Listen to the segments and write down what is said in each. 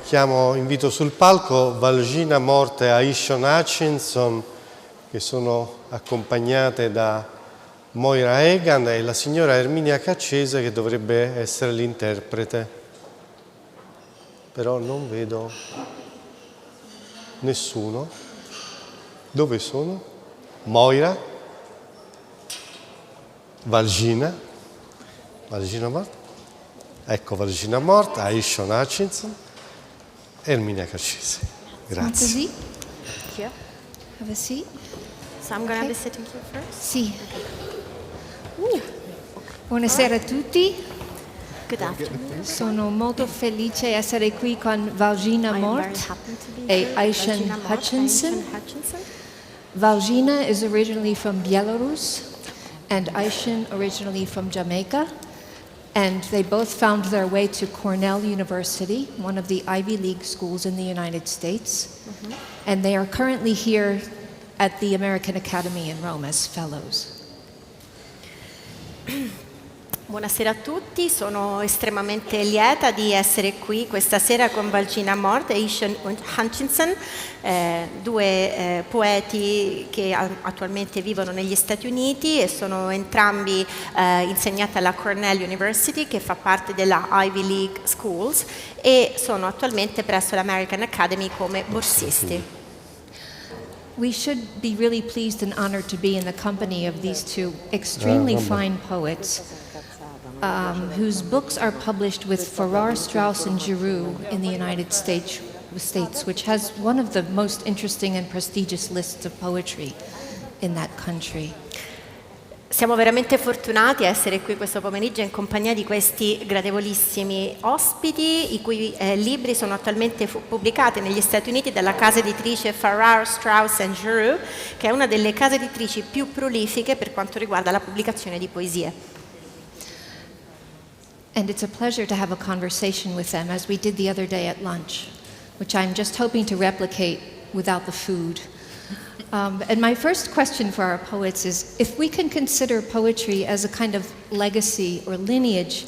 Invito sul palco Valzhyna, Mort e Ishion Hutchinson, che sono accompagnate da Moira Egan e la signora Erminia Caccese, che dovrebbe essere l'interprete. Però non vedo nessuno. Dove sono? Moira, Valzhyna Mort, ecco Valzhyna Mort, Ishion Hutchinson, Erminia Caccese. Grazie. Così? Here. Have a seat. So I'm going to be sitting here first? Sì. Buonasera a tutti. Good afternoon. Sono molto felice di essere qui con Valzhyna Mort e Ishion Hutchinson. Valzhyna is originally from Bielorussia and Ishion originally from Jamaica. And they both found their way to Cornell University, one of the Ivy League schools in the United States. And they are currently here at the American Academy in Rome as fellows. Buonasera a tutti, sono estremamente lieta di essere qui questa sera con Valzhyna Mort e Ishion Hutchinson, due poeti che attualmente vivono negli Stati Uniti e sono entrambi insegnati alla Cornell University, che fa parte della Ivy League Schools, e sono attualmente presso l'American Academy come borsisti. We should be really pleased and honored to be in the company of these two extremely fine poets whose books are published with Farrar, Straus and Giroux in the United States, which has one of the most interesting and prestigious lists of poetry in that country. Siamo veramente fortunati a essere qui questo pomeriggio in compagnia di questi gradevolissimi ospiti, i cui libri sono attualmente pubblicati negli Stati Uniti dalla casa editrice Farrar, Straus and Giroux, che è una delle case editrici più prolifiche per quanto riguarda la pubblicazione di poesie. And it's a pleasure to have a conversation with them, as we did the other day at lunch, which I'm just hoping to replicate without the food. And my first question for our poets is, if we can consider poetry as a kind of legacy or lineage,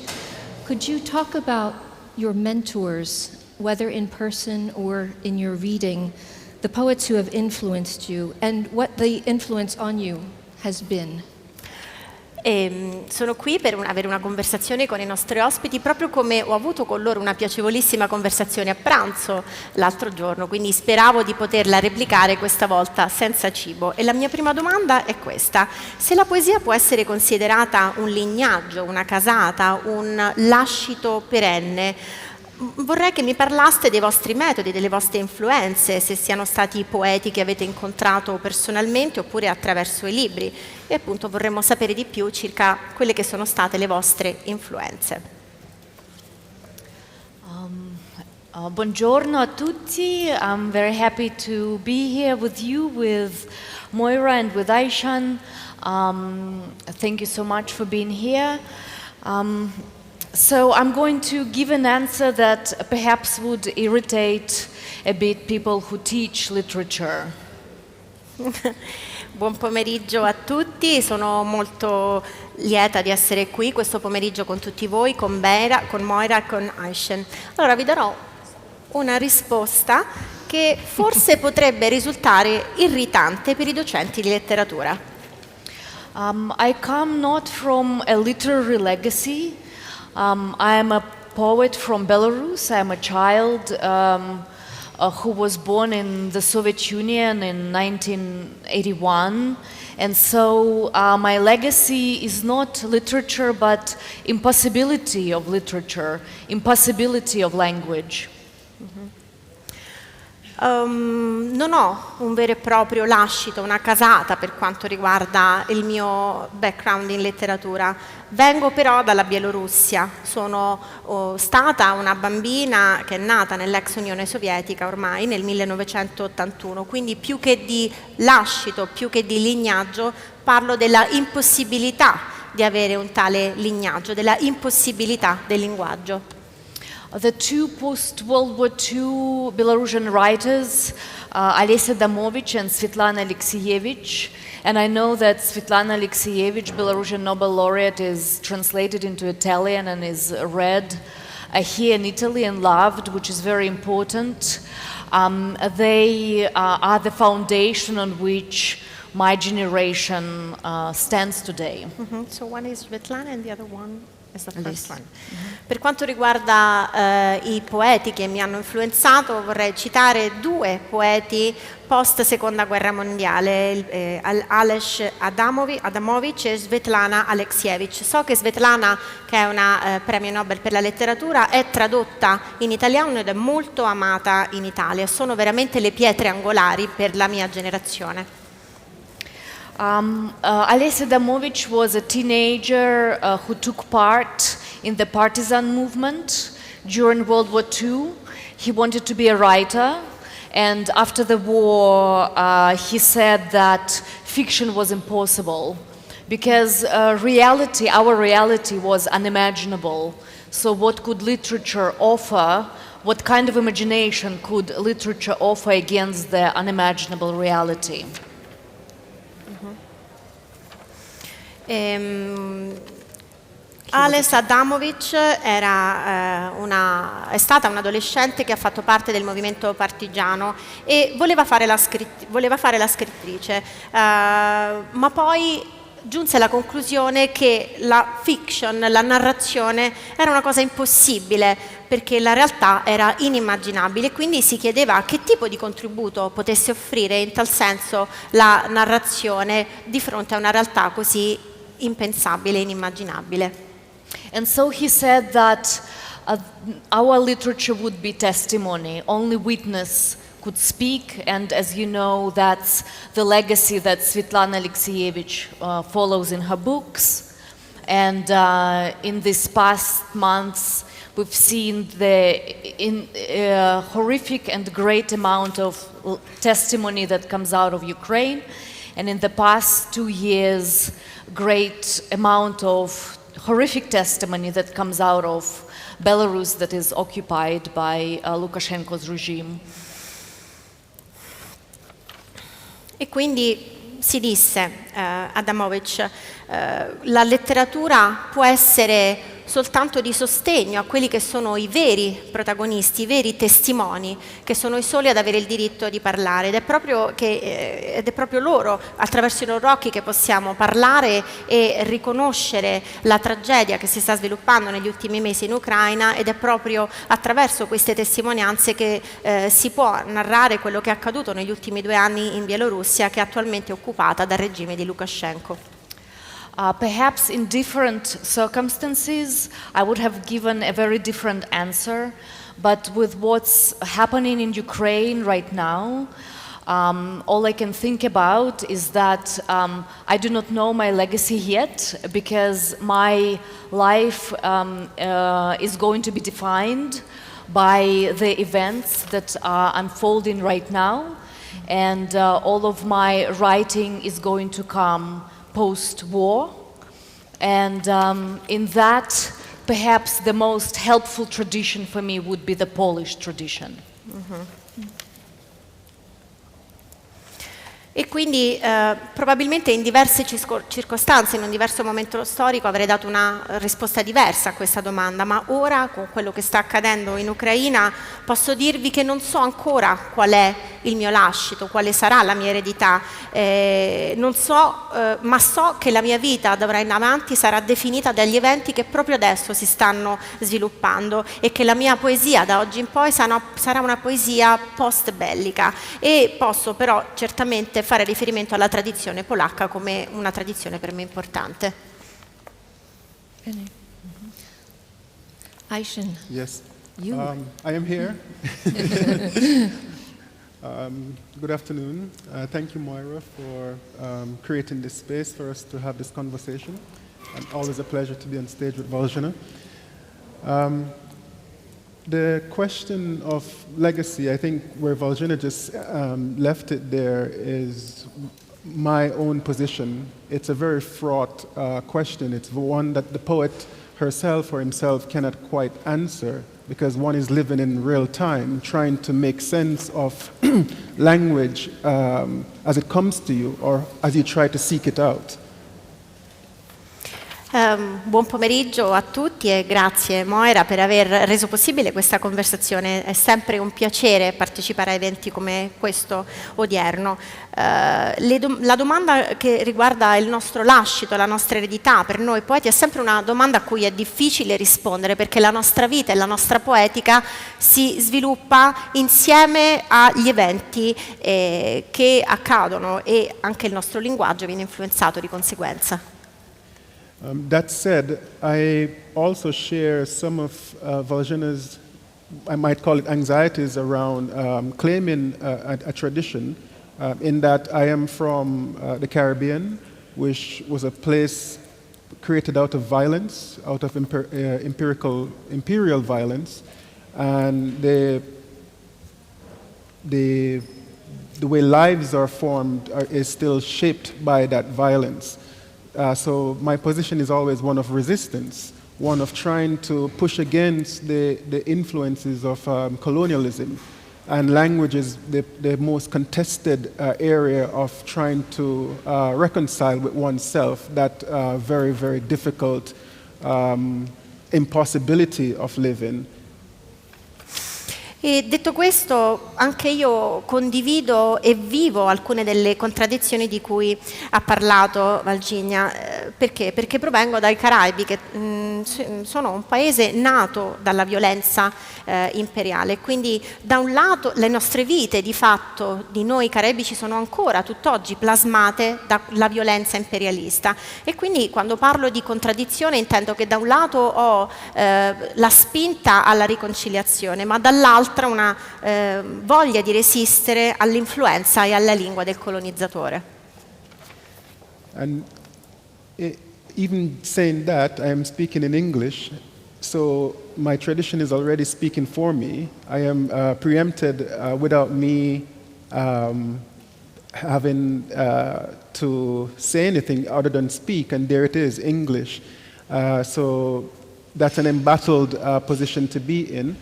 could you talk about your mentors, whether in person or in your reading, the poets who have influenced you, and what the influence on you has been? Sono qui per avere una conversazione con i nostri ospiti, proprio come ho avuto con loro una piacevolissima conversazione a pranzo l'altro giorno, quindi speravo di poterla replicare questa volta senza cibo. E la mia prima domanda è questa: se la poesia può essere considerata un lignaggio, una casata, un lascito perenne, vorrei che mi parlaste dei vostri metodi, delle vostre influenze, se siano stati poeti che avete incontrato personalmente oppure attraverso i libri, e appunto vorremmo sapere di più circa quelle che sono state le vostre influenze. Buongiorno a tutti. I'm very happy to be here with you, with Moira and with Ishion. Thank you so much for being here. So I'm going to give an answer that perhaps would irritate a bit people who teach literature. Buon pomeriggio a tutti, sono molto lieta di essere qui questo pomeriggio con tutti voi, con Moira e con Ishion. Allora vi darò una risposta che forse potrebbe risultare irritante per i docenti di letteratura. I come not from a literary legacy. I am a poet from Belarus. I am a child who was born in the Soviet Union in 1981. And so my legacy is not literature, but impossibility of literature, impossibility of language. Non ho un vero e proprio lascito, una casata per quanto riguarda il mio background in letteratura. Vengo però dalla Bielorussia, sono stata una bambina che è nata nell'ex Unione Sovietica ormai nel 1981, quindi più che di lascito, più che di lignaggio, parlo della impossibilità di avere un tale lignaggio, della impossibilità del linguaggio. The two post-World War II Belarusian writers, Olesya Domovich and Svetlana Alexievich, and I know that Svetlana Alexievich, Belarusian Nobel laureate, is translated into Italian and is read here in Italy and loved, which is very important. They are the foundation on which my generation stands today. So one is Svetlana and the other one is the first one. Per quanto riguarda i poeti che mi hanno influenzato, vorrei citare due poeti post seconda guerra mondiale, Ales Adamovich e Svetlana Alexievich. So che Svetlana, che è una premio Nobel per la letteratura, è tradotta in italiano ed è molto amata in Italia. Sono veramente le pietre angolari per la mia generazione. Ales Adamovich was a teenager who took part in the partisan movement during World War II. He wanted to be a writer, and after the war he said that fiction was impossible because our reality was unimaginable. So what could literature offer? What kind of imagination could literature offer against the unimaginable reality? Ales Adamovich è stata un'adolescente che ha fatto parte del movimento partigiano e voleva fare la scrittrice, ma poi giunse alla conclusione che la fiction, la narrazione, era una cosa impossibile perché la realtà era inimmaginabile, quindi si chiedeva che tipo di contributo potesse offrire in tal senso la narrazione di fronte a una realtà così impensabile, inimmaginabile. And so he said that our literature would be testimony, only witness could speak, and as you know, that's the legacy that Svetlana Alexievich follows in her books. And in these past months, we've seen the horrific and great amount of testimony that comes out of Ukraine, and in the past 2 years, great amount of horrific testimony that comes out of Belarus that is occupied by Lukashenko's regime. E quindi si disse, Adamovich, la letteratura può essere soltanto di sostegno a quelli che sono i veri protagonisti, i veri testimoni, che sono i soli ad avere il diritto di parlare, ed è proprio loro, attraverso i loro occhi, che possiamo parlare e riconoscere la tragedia che si sta sviluppando negli ultimi mesi in Ucraina, ed è proprio attraverso queste testimonianze che si può narrare quello che è accaduto negli ultimi 2 anni in Bielorussia, che è attualmente occupata dal regime di Lukashenko. Perhaps in different circumstances, I would have given a very different answer, but with what's happening in Ukraine right now, all I can think about is that I do not know my legacy yet, because my life is going to be defined by the events that are unfolding right now, and all of my writing is going to come post-war, and in that, perhaps the most helpful tradition for me would be the Polish tradition. E quindi probabilmente in diverse circostanze, in un diverso momento storico, avrei dato una risposta diversa a questa domanda, ma ora, con quello che sta accadendo in Ucraina, posso dirvi che non so ancora qual è il mio lascito, quale sarà la mia eredità, non so, ma so che la mia vita d'ora in avanti sarà definita dagli eventi che proprio adesso si stanno sviluppando, e che la mia poesia da oggi in poi sarà una poesia post-bellica, e posso però certamente fare riferimento alla tradizione polacca come una tradizione per me importante. Ishion. Yes. You. I am here. Good afternoon. Thank you, Moira, for creating this space for us to have this conversation. And always a pleasure to be on stage with Valzhyna. The question of legacy, I think where Valzhyna just left it there, is my own position. It's a very fraught question. It's one that the poet herself or himself cannot quite answer, because one is living in real time, trying to make sense of language as it comes to you, or as you try to seek it out. Buon pomeriggio a tutti e grazie Moira per aver reso possibile questa conversazione. È sempre un piacere partecipare a eventi come questo odierno. La domanda che riguarda il nostro lascito, la nostra eredità, per noi poeti è sempre una domanda a cui è difficile rispondere, perché la nostra vita e la nostra poetica si sviluppa insieme agli eventi che accadono, e anche il nostro linguaggio viene influenzato di conseguenza. That said, I also share some of Valzhyna's, I might call it anxieties around claiming a tradition, in that I am from the Caribbean, which was a place created out of violence, out of imperial violence, and the way lives are formed is still shaped by that violence. So my position is always one of resistance, one of trying to push against the influences of colonialism. And language is the most contested area of trying to reconcile with oneself, that very, very difficult impossibility of living. E detto questo, anche io condivido e vivo alcune delle contraddizioni di cui ha parlato Valzhyna. Perché? Perché provengo dai Caraibi, che sono un paese nato dalla violenza imperiale. Quindi da un lato le nostre vite di fatto di noi caraibici sono ancora tutt'oggi plasmate dalla violenza imperialista, e quindi quando parlo di contraddizione intendo che da un lato ho la spinta alla riconciliazione, ma dall'altro una voglia di resistere all'influenza e alla lingua del colonizzatore. And even saying that, I am speaking in English, so my tradition is already speaking for me. I am preempted without me having to say anything other than speak, and there it is, English. So that's an embattled position to be in.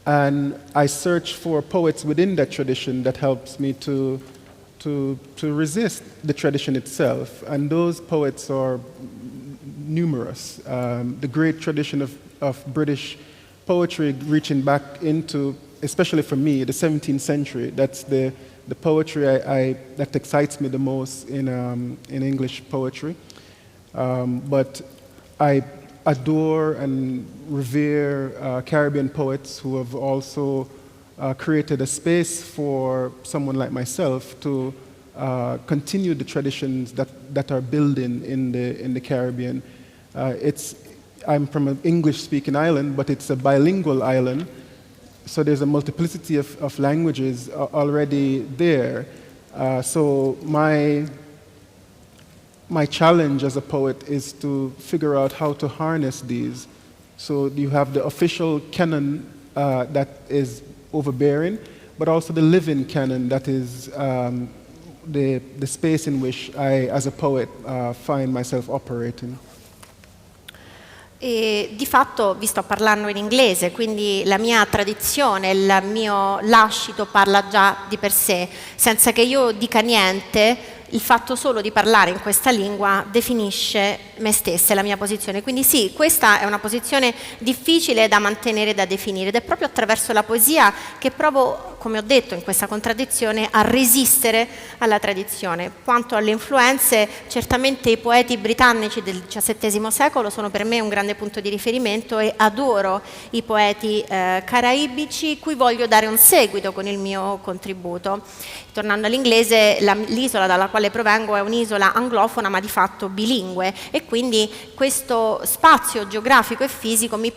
And I search for poets within that tradition that helps me to resist the tradition itself. And those poets are numerous. The great tradition of British poetry reaching back into, especially for me, the 17th century. That's the poetry that excites me the most in English poetry. But I adore and revere Caribbean poets who have also created a space for someone like myself to continue the traditions that are building in the Caribbean. I'm from an English-speaking island, but it's a bilingual island, so there's a multiplicity of languages already there. So my challenge as a poet is to figure out how to harness these. So you have the official canon that is overbearing, but also the living canon that is the space in which I, as a poet, find myself operating. E di fatto vi sto parlando in inglese, quindi la mia tradizione, il mio lascito parla già di per sé, senza che io dica niente. Il fatto solo di parlare in questa lingua definisce me stessa e la mia posizione. Quindi sì, questa è una posizione difficile da mantenere e da definire, ed è proprio attraverso la poesia che provo, come ho detto, in questa contraddizione, a resistere alla tradizione. Quanto alle influenze, certamente i poeti britannici del XVII secolo sono per me un grande punto di riferimento, e adoro i poeti caraibici, cui voglio dare un seguito con il mio contributo. Tornando all'inglese, l'isola dalla quale provengo è un'isola anglofona ma di fatto bilingue, e quindi questo spazio geografico e fisico mi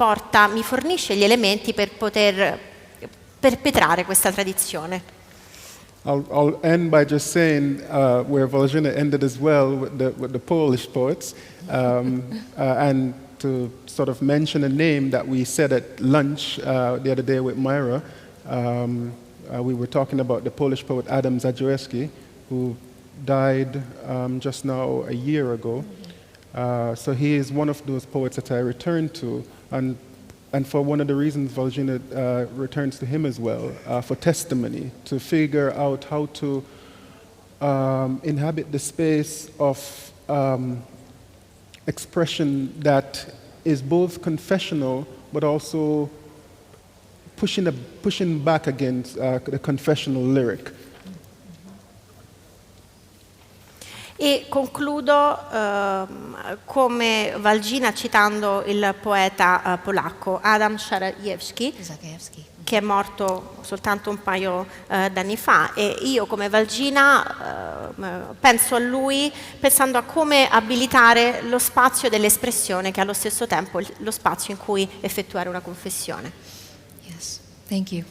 fornisce gli elementi per poter perpetrare questa tradizione. I'll end by just saying where Valzhyna ended as well with the Polish poets, and to sort of mention a name that we said at lunch the other day with Moira. We were talking about the Polish poet Adam Zajdrowski, who died just now a year ago. So he is one of those poets that I return to, and for one of the reasons Valzhyna returns to him as well, for testimony, to figure out how to inhabit the space of expression that is both confessional but also pushing back against the confessional lyric. E concludo come Valzhyna citando il poeta polacco Adam Szarajewski, che è morto soltanto un paio d'anni fa, e io come Valzhyna penso a lui pensando a come abilitare lo spazio dell'espressione, che è allo stesso tempo lo spazio in cui effettuare una confessione. Yes, thank you.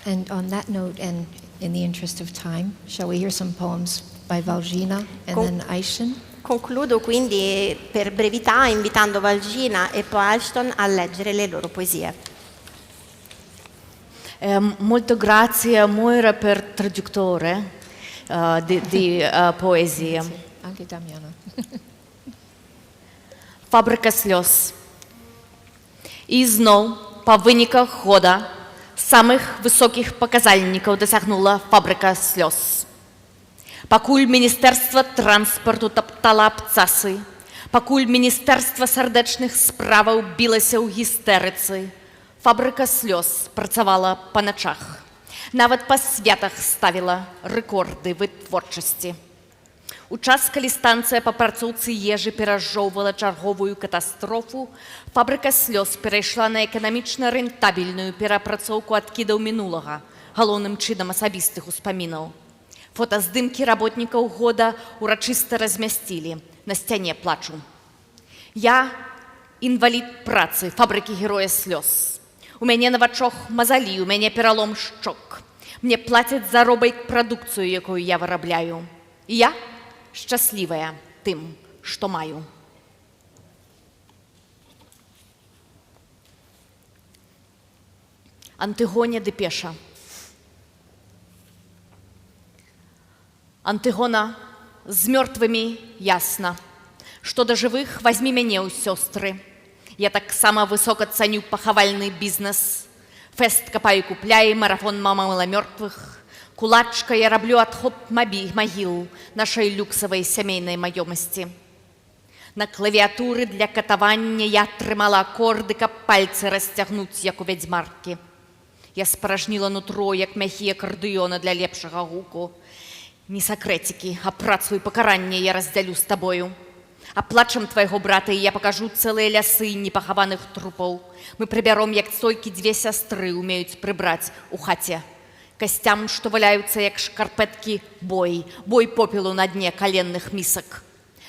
And on that note, and in the interest of time, shall we hear some poems by Valzhyna and then Ishion? Concludo quindi per brevità invitando Valzhyna e poi Ishion a leggere le loro poesie. Molto grazie a Moira per traduttore di poesie. Anche Damiano. Фабрика слез. И зноў па выніках года самых высокіх паказальнікаў дасягнула фабрыка слёз. Пакуль Міністэрства транспарту таптала абцасы, пакуль Міністэрства сардэчных справаў білася ў гістэрыцы, фабрыка слёз працавала па начах. Нават па святах ставіла рэкорды вытворчасці. У час, калі станцыя па працоўцы ежы перажоўвала чарговую катастрофу, фабрыка слёз перайшла на эканамічна рэнтабельную перапрацоўку адкідаў мінулага, галоўным чынам асабістых успамінаў. Фотаздымкі работнікаў года урачыста размясцілі, на сцяне плачу. Я інвалід працы, фабрыкі героя слёз. У мяне на вачах мазалі, у мяне пералом шчок. Мне плацяць заробак прадукцыю, якую я вырабляю. І я шчаслівая тым, што маю. Антыгоня Депеша. Антыгона, з мёртвымі ясна, што да жывых вазьмі мяне ў сёстры. Я таксама высока цаню пахавальны бізнес. Фэст капаю купляю, марафон мама мыла мёртвых. Кулачка я раблю адхоп магіл нашай люксавай сямейнай маёмасці. На клавіатуры для катавання я трымала акорды, каб пальцы расцягнуць, як у вядзьмаркі. Я спаражніла нутро, як мяхі акардэёна для лепшага гуку. Не сакрэцікі, а працу і пакаранне я раздзялю з табою. А плачам твайго брата я пакажу цэлыя лясы непахаваных трупаў. Мы прыбяром, як толькі дзве сястры умеюць прыбраць у хаце. Касцям, што валяюцца, як шкарпэткі, бой попелу на дне каленных місак.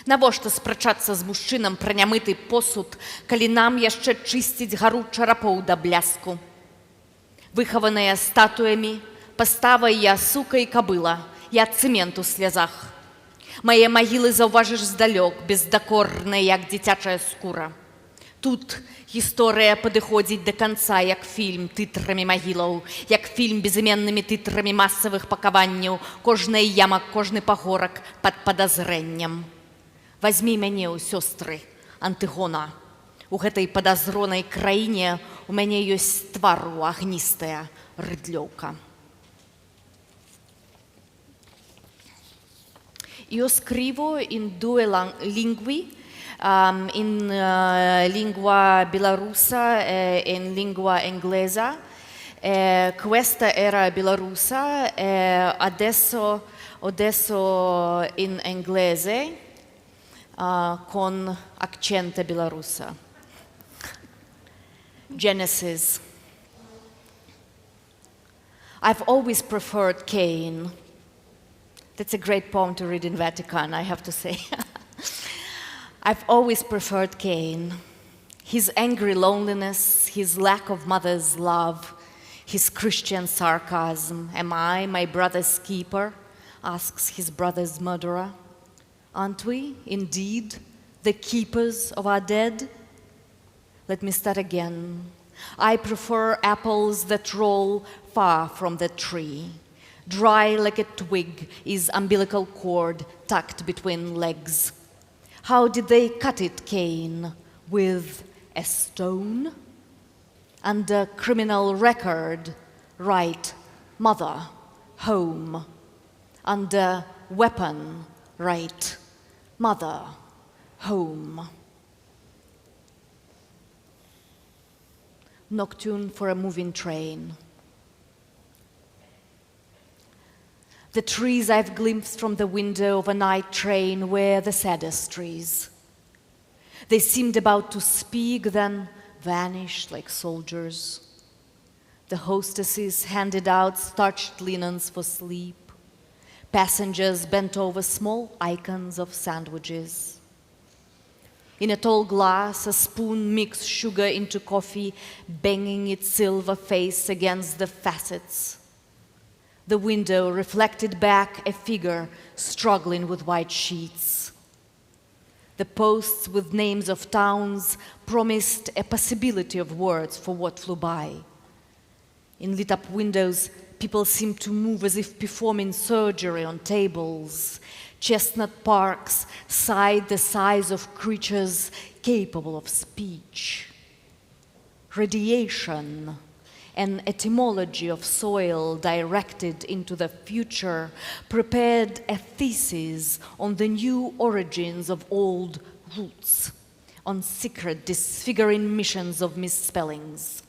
Навошта спрачацца з мужчынам пра нямыты посуд, калі нам яшчэ чысціць гару чарапоў да бляску? Выхаваныя статуямі, паставай я сука і кабыла, я цэмент у слязах. Мае магілы заўважыш здалёк, бездакорныя, як дзіцячая скура. Тут гісторыя падыходзіць да канца, як фільм тытрамі магілаў, як фільм безыменнымі тытрамі масавых пакаванняў, кожная яма, кожны пагорак пад падазрэннем. Вазьмі мяне ў сёстры, Антыгона. У гэтай падазронай краіне у мяне ёсць твару агністая рыдлёўка. Io scrivo in due lingue, in lingua bielorussa e in lingua inglese. Questa era bielorussa e adesso in inglese con accento bielorusso. Genesis. I've always preferred Cain. That's a great poem to read in Vatican, I have to say. I've always preferred Cain. His angry loneliness, his lack of mother's love, his Christian sarcasm. Am I my brother's keeper? Asks his brother's murderer. Aren't we, indeed, the keepers of our dead? Let me start again. I prefer apples that roll far from the tree. Dry like a twig is umbilical cord tucked between legs. How did they cut it, Cain? With a stone? Under criminal record, write mother, home. Under weapon, write mother, home. Nocturne for a moving train. The trees I've glimpsed from the window of a night train were the saddest trees. They seemed about to speak, then vanished like soldiers. The hostesses handed out starched linens for sleep. Passengers bent over small icons of sandwiches. In a tall glass, a spoon mixed sugar into coffee, banging its silver face against the facets. The window reflected back a figure struggling with white sheets. The posts with names of towns promised a possibility of words for what flew by. In lit-up windows, people seemed to move as if performing surgery on tables. Chestnut parks sighed the sighs of creatures capable of speech. Radiation, an etymology of soil directed into the future, prepared a thesis on the new origins of old roots, on secret disfiguring missions of misspellings,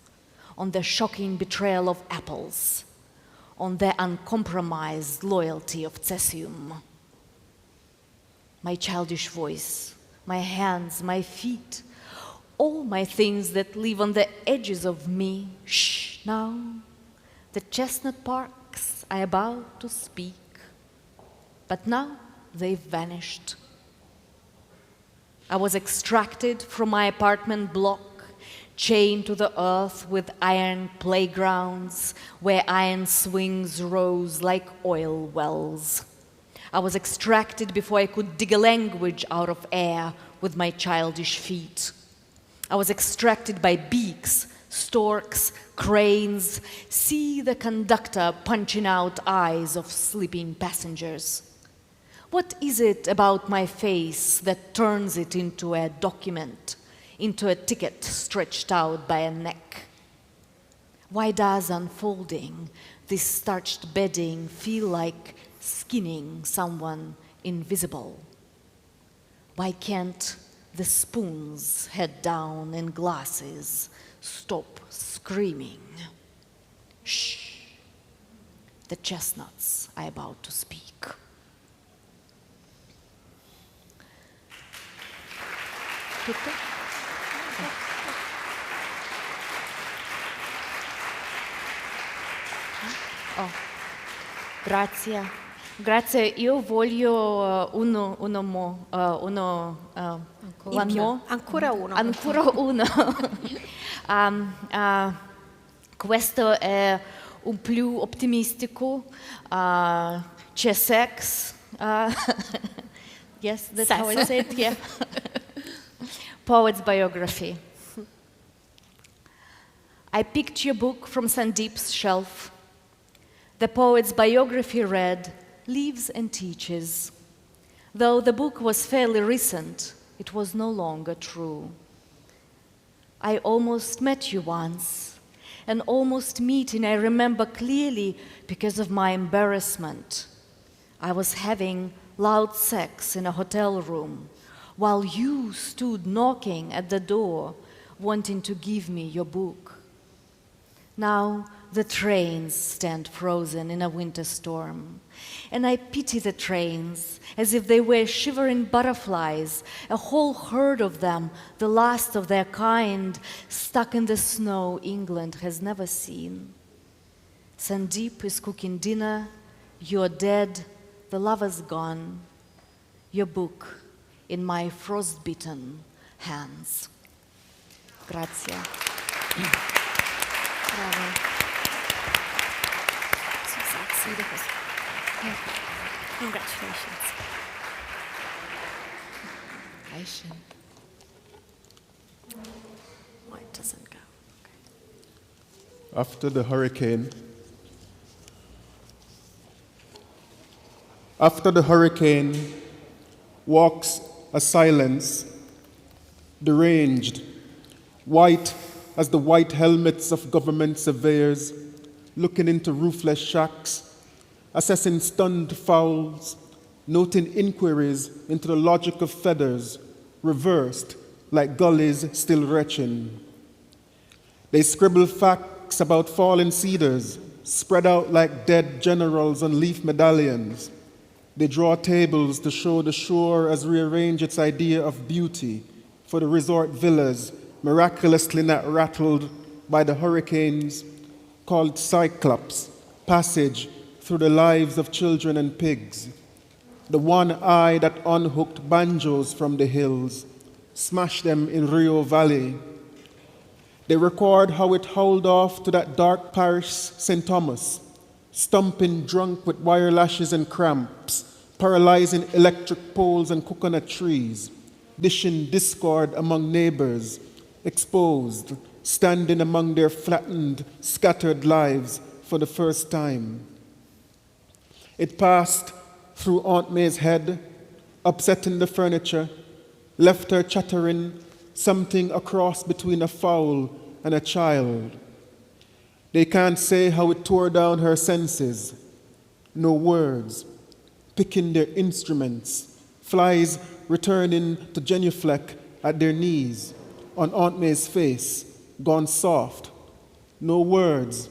on the shocking betrayal of apples, on the uncompromised loyalty of cesium. My childish voice, my hands, my feet, all my things that live on the edges of me. Shh, now, the chestnut parks are about to speak, but now they've vanished. I was extracted from my apartment block, chained to the earth with iron playgrounds where iron swings rose like oil wells. I was extracted before I could dig a language out of air with my childish feet. I was extracted by beaks, storks, cranes. See the conductor punching out eyes of sleeping passengers. What is it about my face that turns it into a document, into a ticket stretched out by a neck? Why does unfolding this starched bedding feel like skinning someone invisible? Why can't the spoons, head down, and glasses stop screaming? Shh, the chestnuts are about to speak. Tutto? Oh, grazie. Grazie, io voglio one more. Ancora uno. Ancora uno. Questo è un più ottimistico. C'è sex. Yes, that's how I say it, yeah. Poet's biography. I picked your book from Sandeep's shelf. The poet's biography read, Lives and Teaches. Though the book was fairly recent, it was no longer true. I almost met you once. An almost meeting I remember clearly because of my embarrassment. I was having loud sex in a hotel room while you stood knocking at the door, wanting to give me your book. Now the trains stand frozen in a winter storm, and I pity the trains as if they were shivering butterflies, a whole herd of them, the last of their kind, stuck in the snow England has never seen. Sandeep is cooking dinner, you're dead, the lover's gone, your book in my frostbitten hands. Grazie. Bravo. Congratulations. Ishion. Oh, it doesn't go. Okay. After the hurricane walks a silence, deranged, white as the white helmets of government surveyors, looking into roofless shacks, assessing stunned fowls, noting inquiries into the logic of feathers, reversed like gullies still retching. They scribble facts about fallen cedars, spread out like dead generals on leaf medallions. They draw tables to show the shore as rearrange its idea of beauty for the resort villas, miraculously not rattled by the hurricanes, called Cyclops, passage through the lives of children and pigs. The one eye that unhooked banjos from the hills, smashed them in Rio Valley. They record how it howled off to that dark parish St. Thomas, stumping drunk with wire lashes and cramps, paralyzing electric poles and coconut trees, dishing discord among neighbors, exposed, standing among their flattened, scattered lives for the first time. It passed through Aunt May's head, upsetting the furniture, left her chattering something a cross between a fowl and a child. They can't say how it tore down her senses. No words, picking their instruments, flies returning to genuflect at their knees, on Aunt May's face, gone soft. No words,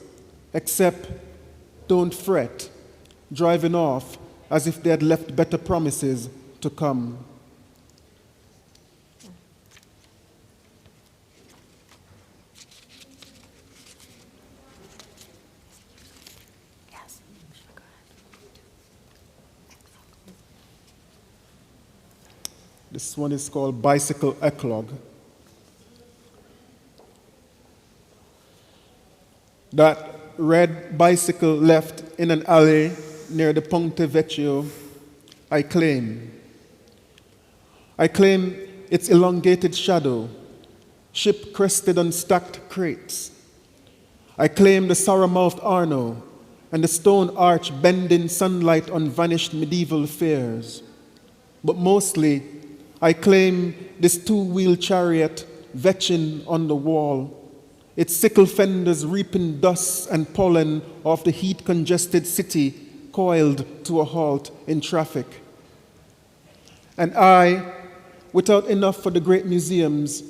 except, don't fret, driving off as if they had left better promises to come. This one is called Bicycle Eclogue. That red bicycle left in an alley near the Ponte Vecchio, I claim. I claim its elongated shadow, ship-crested on stacked crates. I claim the sorrow-mouthed Arno and the stone arch bending sunlight on vanished medieval fairs. But mostly, I claim this two-wheel chariot vetching on the wall, its sickle fenders reaping dust and pollen off the heat-congested city coiled to a halt in traffic. And I, without enough for the great museums,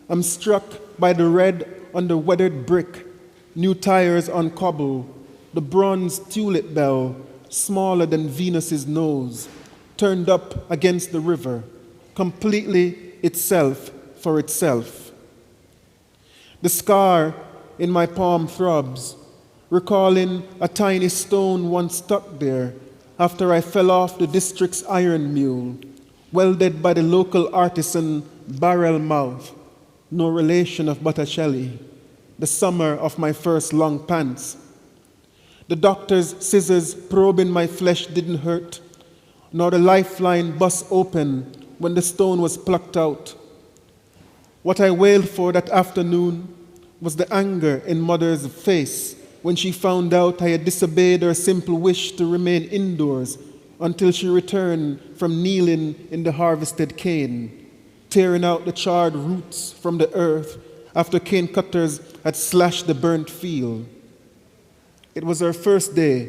am struck by the red on the weathered brick, new tires on cobble, the bronze tulip bell, smaller than Venus's nose, turned up against the river, completely itself for itself. The scar in my palm throbs, recalling a tiny stone once stuck there after I fell off the district's iron mule, welded by the local artisan Barrel Mouth, no relation of Botticelli, the summer of my first long pants. The doctor's scissors probing my flesh didn't hurt, nor the lifeline bust open when the stone was plucked out. What I wailed for that afternoon was the anger in Mother's face when she found out I had disobeyed her simple wish to remain indoors until she returned from kneeling in the harvested cane, tearing out the charred roots from the earth after cane cutters had slashed the burnt field. It was her first day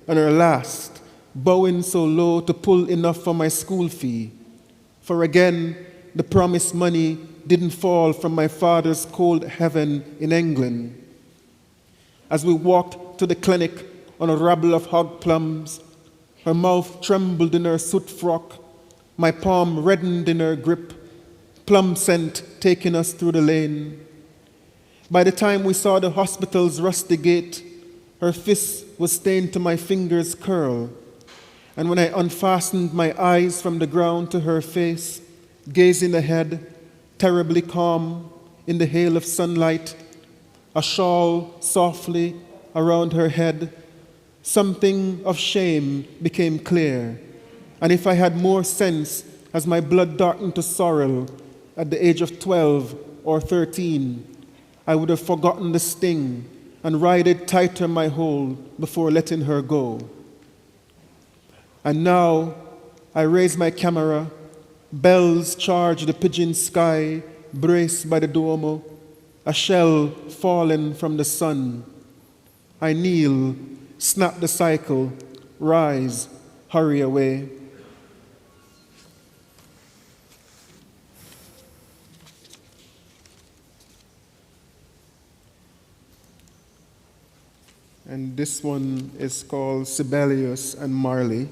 and her last, bowing so low to pull enough for my school fee. For again, the promised money didn't fall from my father's cold heaven in England. As we walked to the clinic on a rabble of hog plums, her mouth trembled in her soot frock, my palm reddened in her grip, plum scent taking us through the lane. By the time we saw the hospital's rusty gate, her fist was stained to my fingers' curl, and when I unfastened my eyes from the ground to her face, gazing ahead, terribly calm in the hail of sunlight, a shawl softly around her head, something of shame became clear. And if I had more sense as my blood darkened to sorrel at the age of 12 or 13, I would have forgotten the sting and writhed tighter my hold before letting her go. And now I raise my camera, bells charge the pigeon sky, braced by the Duomo, a shell fallen from the sun. I kneel, snap the cycle, rise, hurry away. and this one is called Sibelius and Marley.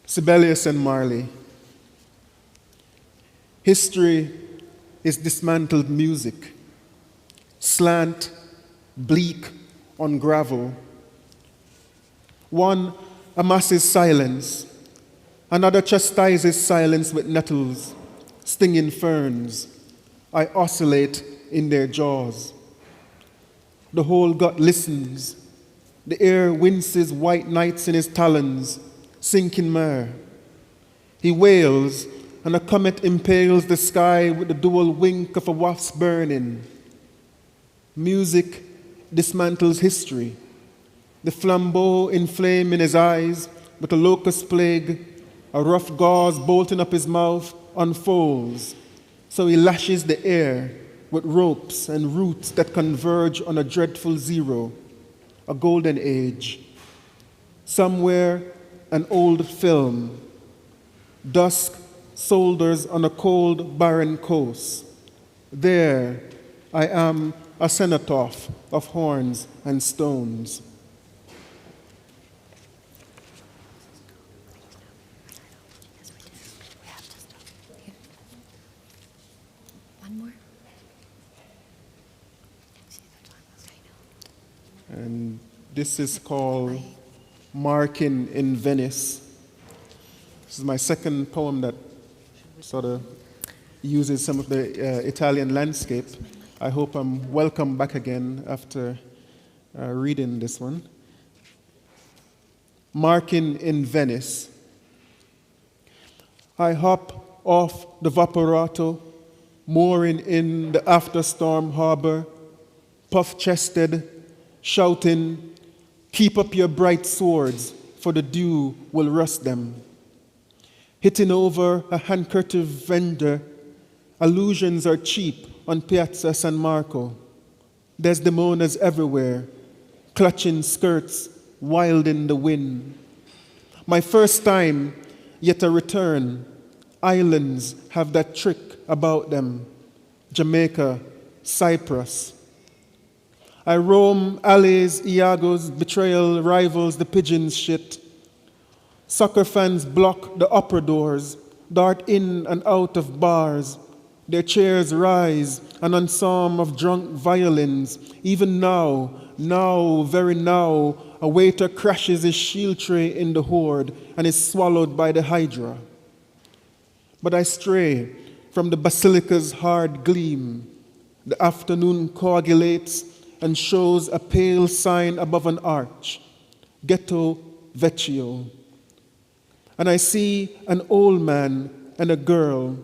Sibelius and Marley. History is dismantled music, slant, bleak on gravel. One amasses silence, another chastises silence with nettles, stinging ferns. I oscillate in their jaws. The whole gut listens. The air winces white nights in his talons, sinking myrrh. He wails, and a comet impales the sky with the dual wink of a wasp burning. Music dismantles history. The flambeau in flame in his eyes, with a locust plague, a rough gauze bolting up his mouth, unfolds. So he lashes the air with ropes and roots that converge on a dreadful zero, a golden age. Somewhere, an old film. Dusk solders on a cold, barren coast. There, I am a cenotaph of horns and stones. One more. And this is called Marking in Venice. This is my second poem that sort of uses some of the Italian landscape. I hope I'm welcome back again after reading this one. Marking in Venice. I hop off the Vaporato, mooring in the after-storm harbor, puff-chested, shouting, "Keep up your bright swords, for the dew will rust them." Hitting over a handkerchief vendor, allusions are cheap on Piazza San Marco. Desdemonas everywhere, clutching skirts, wild in the wind. My first time, yet a return. Islands have that trick about them. Jamaica, Cyprus. I roam alleys, Iago's, betrayal, rivals, the pigeons shit. Soccer fans block the opera doors, dart in and out of bars. Their chairs rise, an ensemble of drunk violins. Even now, very now, a waiter crashes his shield tray in the horde and is swallowed by the hydra. But I stray from the basilica's hard gleam. The afternoon coagulates and shows a pale sign above an arch, Ghetto Vecchio. And I see an old man and a girl,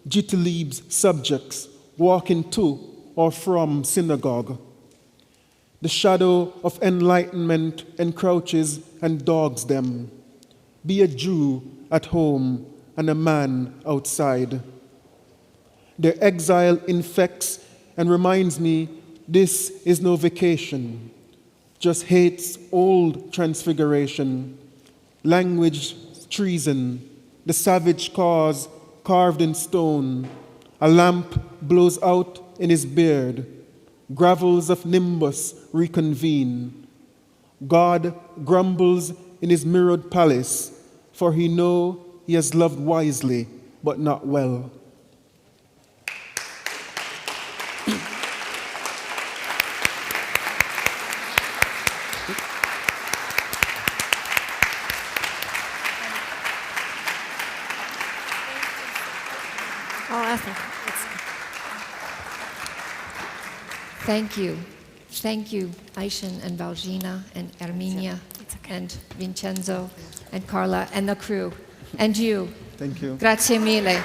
Jitalib's subjects, walking to or from synagogue. The shadow of enlightenment encroaches and dogs them. Be a Jew at home and a man outside. Their exile infects and reminds me this is no vacation, just hate's old transfiguration, language treason, the savage cause carved in stone. A lamp blows out in his beard, gravels of nimbus reconvene. God grumbles in his mirrored palace, for he knows he has loved wisely, but not well. Thank you. Thank you, Ishion and Valzhyna and Erminia and Vincenzo and Carla and the crew and you. Thank you. Grazie mille.